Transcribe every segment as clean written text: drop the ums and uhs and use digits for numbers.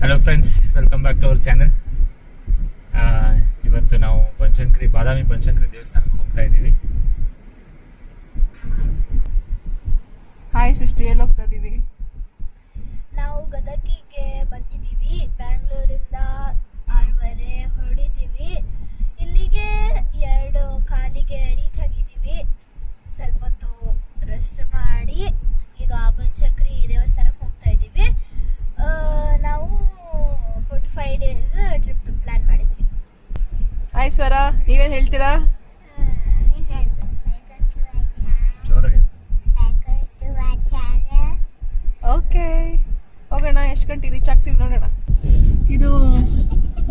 Hello friends, welcome back to our channel. ಇವತ್ತು ನಾವು ಬಾದಾಮಿ ಬನಶಂಕರಿ ದೇವಸ್ಥಾನಕ್ಕೆ ಹೋಗ್ತಾ ಇದ್ದೀವಿ. ಹಾಯ್ ಸೃಷ್ಟಿ, ಎಲ್ಲಿ ಹೋಗ್ತಾ ಇದ್ದೀವಿ? ನಾವು ಗದಗಿಗೆ ಬಂದಿದ್ದೀವಿ. ಬ್ಯಾಂಗ್ಳೂರಿಂದ 6:30 ಹೊರಡಿದ್ದೀವಿ. ಇಲ್ಲಿಗೆ 2:15ಗೆ ರೀಚ್ ಆಗಿದ್ದೀವಿ. ಸ್ವಲ್ಪ ಹೊತ್ತು ರೆಸ್ಟ್ ಮಾಡಿ ಈಗ ಬನಶಂಕರಿ ದೇವಸ್ಥಾನಕ್ಕೆ ಹೋಗ್ತಾ ಇದ್ದೀವಿ. ನಾವು 45 ಡೇಸ್ ಟ್ರಿಪ್ ಪ್ಲ್ಯಾನ್ ಮಾಡಿದ್ವಿ. ಹಾಯ್ ಸ್ವರ, ನೀವೇನು ಹೇಳ್ತೀರಾ? ಓಕೆ, ಹೋಗೋಣ. ಎಷ್ಟು ಗಂಟೆ ರೀಚ್ ಆಗ್ತೀವಿ ನೋಡೋಣ. ಇದು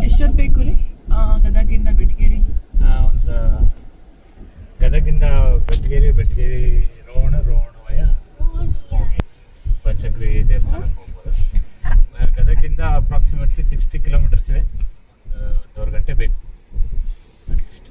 ಎಷ್ಟೊತ್ತು ಬೇಕು ರೀ ಗದಗಿಂದ ಬೆಟಗೇರಿ? ಒಂದು ಗದಗಿಂದ ಬೆಟಗೇರಿ ರೋಣ ವಯ ಬನಶಂಕರಿ ದೇವಸ್ಥಾನಕ್ಕೆ ಹೋಗ್ಬೋದು. ಗದಗಿಂದ ಅಪ್ರಾಕ್ಸಿಮೇಟ್ಲಿ 60 ಕಿಲೋಮೀಟರ್ಸ್ ಇದೆ. 1.5 ಗಂಟೆ ಬೇಕು at least.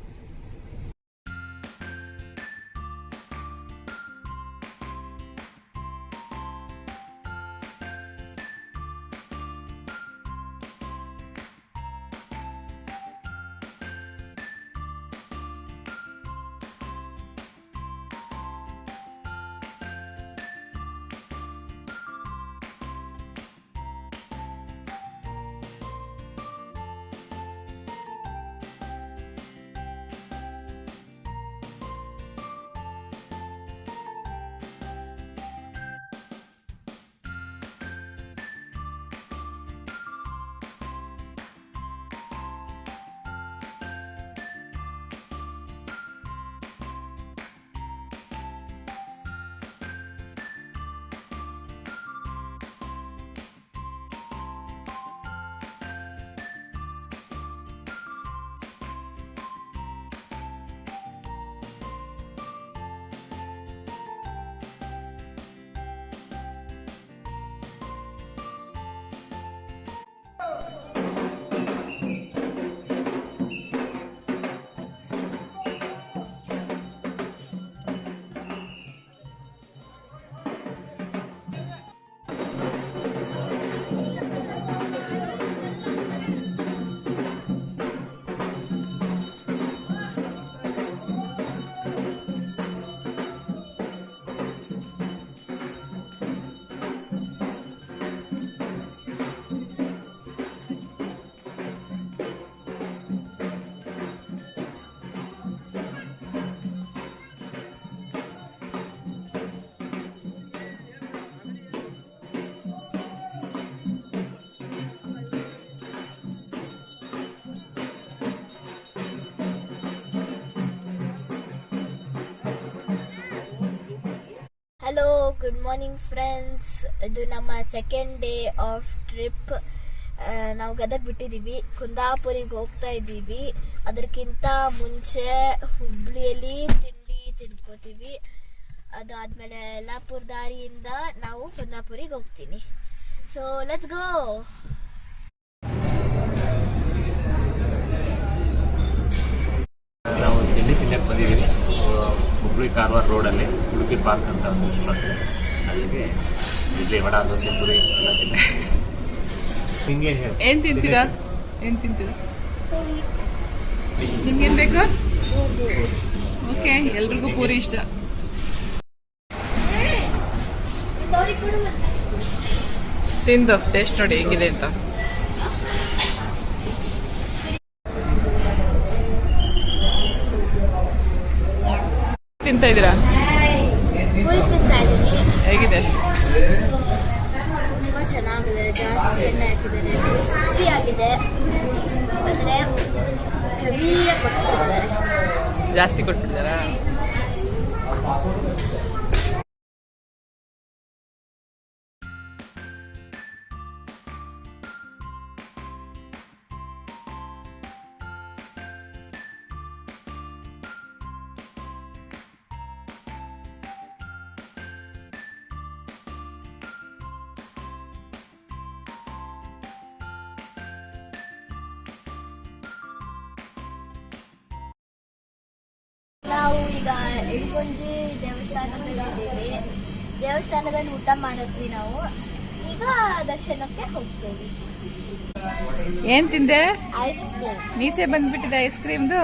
Hello, good morning friends. ಇದು ನಮ್ಮ ಸೆಕೆಂಡ್ ಡೇ ಆಫ್ ಟ್ರಿಪ್. ನಾವು ಗದಗ ಬಿಟ್ಟಿದ್ದೀವಿ, ಕುಂದಾಪುರಿಗೆ ಹೋಗ್ತಾ ಇದ್ದೀವಿ. ಅದಕ್ಕಿಂತ ಮುಂಚೆ ಹುಬ್ಳಿಯಲ್ಲಿ ತಿಂಡಿ ತಿನ್ಕೋತೀವಿ. ಅದಾದಮೇಲೆ ಯಲ್ಲಾಪುರ ದಾರಿಯಿಂದ ನಾವು ಕುಂದಾಪುರಿಗೆ ಹೋಗ್ತೀನಿ. So let's go. ನಾವು ತಿಂಡಿ ತಿನ್ನಕ್ಕೆ ಬಂದಿದ್ದೀವಿ. ಹುಬ್ಳಿ ಕಾರವಾರ ರೋಡಲ್ಲಿ ಉಡುಪಿ ಪಾರ್ಕ್ ಅಂತ ಒಂದು ರೆಸ್ಟೋರೆಂಟ್ ಇದೆ. ಅಲ್ಲಿಗೆ ಇಡ್ಲಿ, ವಡ, ದೋಸೆ, ಪುರಿ ಎಲ್ಲ ನಿಮಗೆ ಏನು ತಿಂತೀರಾ? ನಿಮ್ಗೇನು ಬೇಕು? ಓಕೆ, ಎಲ್ರಿಗೂ ಪೂರಿ ಇಷ್ಟ. ತಿಂದು ಟೇಸ್ಟ್ ನೋಡಿ ಹೇಗಿದೆ ಅಂತ. ತಿಂತಾ ಇದ್ದೀರಾ? ಹೇಗಿದೆ? ತುಂಬ ಚೆನ್ನಾಗಿದೆ. ಜಾಸ್ತಿ ಎಣ್ಣೆ ಹಾಕಿದ್ದಾರೆ, ಕ್ರಿಸ್ಪಿ ಆಗಿದೆ. ಅಂದರೆ ಹೆವಿಯಾಗಿ ಕೊಟ್ಟಿದ್ದಾರೆ. ಜಾಸ್ತಿ ಕೊಟ್ಬಿಡ್ತಾರಾ? ನಾವು ಈಗ ಎಡಗೊಂಜಿ ದೇವಸ್ಥಾನದಲ್ಲಿದ್ದೀವಿ. ದೇವಸ್ಥಾನದಲ್ಲಿ ಊಟ ಮಾಡಿದ್ವಿ ನಾವು. ಈಗ ಈಗ ದರ್ಶನಕ್ಕೆ ಹೋಗ್ತೇವೆ. ಏನ್ ತಿಂದೆ? Ice cream. ಮೀಸೆ ಬಂದ್ಬಿಟ್ಟಿದೆ ಐಸ್ ಕ್ರೀಮ್ದು.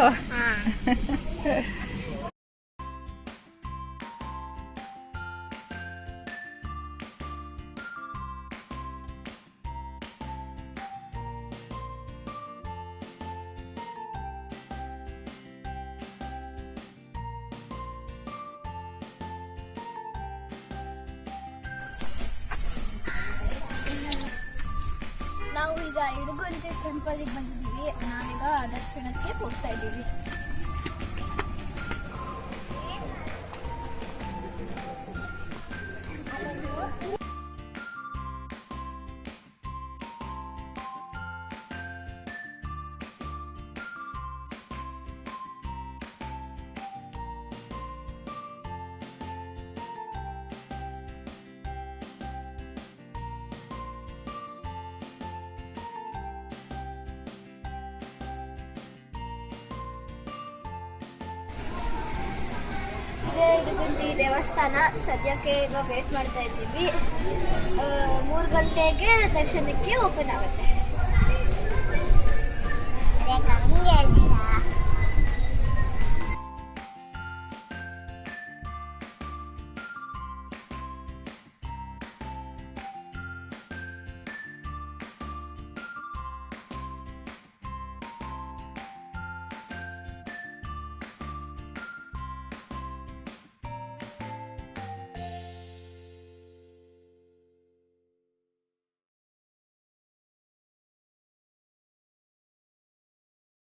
ನಾವು ಈಗ ಇಡುಗುಂಜಿ ಟೆಂಪಲ್ಗೆ ಬಂದಿದ್ದೀವಿ. ನಾವೀಗ ದರ್ಶನಕ್ಕೆ ಹೋಗ್ತಾ ಇದ್ದೀವಿ. ಇಡುಗುಂಜಿ ದೇವಸ್ಥಾನ ಸದ್ಯಕ್ಕೆ ಈಗ ವೇಟ್ ಮಾಡ್ತಾ ಇದ್ದೀವಿ. 3 ಗಂಟೆಗೆ ದರ್ಶನಕ್ಕೆ ಓಪನ್ ಆಗುತ್ತೆ.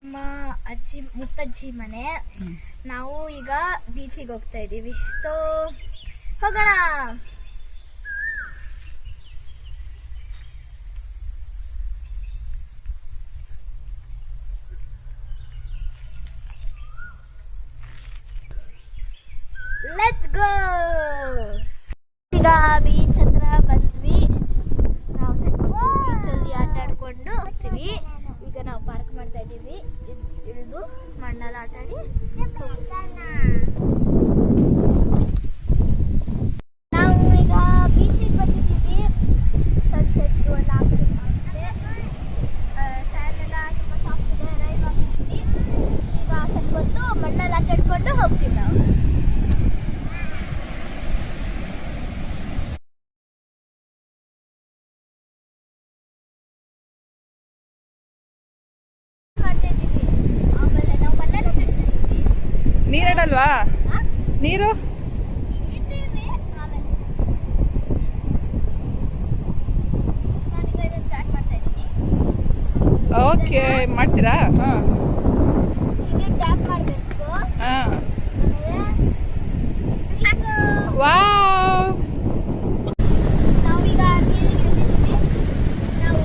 ನಮ್ಮ ಅಜ್ಜಿ ಮುತ್ತಜ್ಜಿ ಮನೆ. ನಾವು ಈಗ ಬೀಚಿಗೆ ಹೋಗ್ತಾ ಇದ್ದೀವಿ. ಸೊ ಹೋಗೋಣ. Let's go. ಈಗ ಬೀಚ್ ಹತ್ರ ಬಂದ್ವಿ. ನಾವು ಬೀಚಲ್ಲಿ ಆಟ ಆಡ್ಕೊಂಡು ಹೋಗ್ತೀವಿ. ಈಗ ನಾವು ಪಾರ್ಕ್ ಮಾಡ್ತಾ ಇದ್ದೀವಿ. ಇಳಿದು ಮಣ್ಣಲ್ಲಿ ಆಟ ಆಡಿ ನಾವು ಈಗ ಬೀಚಿಗೆ ಬಂದಿದ್ದೀವಿ. ಸನ್ಸೆಟ್ ಎಲ್ಲ ಆಗುತ್ತೆ. ಸ್ಯಾಂಡ್ ಎಲ್ಲ ತುಂಬ ಸಾಫ್ಟ್ ಇದೆ. ರೈನ್ ಹಾಕಿದ್ವಿ. ಈಗ ಸ್ವಲ್ಪ ಹೊತ್ತು ಮಣ್ಣಲ್ಲಿ ಆಟ ಆಡ್ಕೊಂಡು ಹೋಗ್ತೀವಿ ನಾವು. ನೀರಿಡಲ್ವಾ? ನೀರು ಓಕೆ ಮಾಡ್ತೀರಾ? ಹಾಂ ಹಾಂ. ವಾವ್. ನಾವೀಗ ನಾವು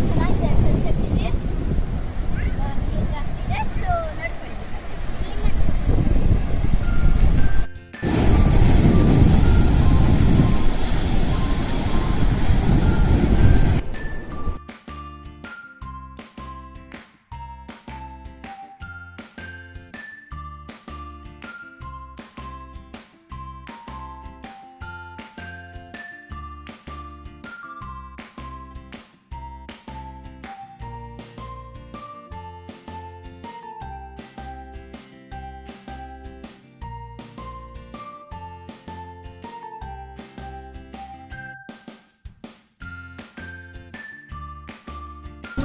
ಚೆನ್ನಾಗಿದೆ. ಸನ್ಸೆಟ್ ಇದೆ.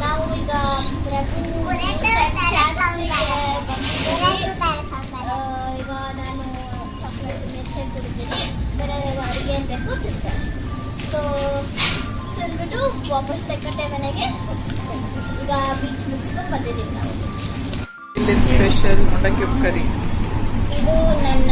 ನಾವು ಈಗ ಪ್ರಭು ಈಗ ನಾನು ಚಾಕ್ಲೇಟ್ ಮಿಲ್ಕ್ಷೇಕ್ ಕುಡಿತೀನಿ. ಬೇರೆ ಅಡುಗೆ ಏನು ಬೇಕು ತಿಂತಾರೆ. ಸೊ ತಿಂದ್ಬಿಟ್ಟು ವಾಪಸ್ ತಕ್ಕಂತೆ ಮನೆಗೆ ಈಗ ಬೀಚ್ ಮುಗಿಸ್ಕೊಂಡು ಬಂದಿದ್ದೀವಿ ನಾವು. ಇಲ್ಲಿ ಸ್ಪೆಷಲ್ ಮೊಂಡಕ್ಕೆ ಕರಿ. ಇದು ನನ್ನ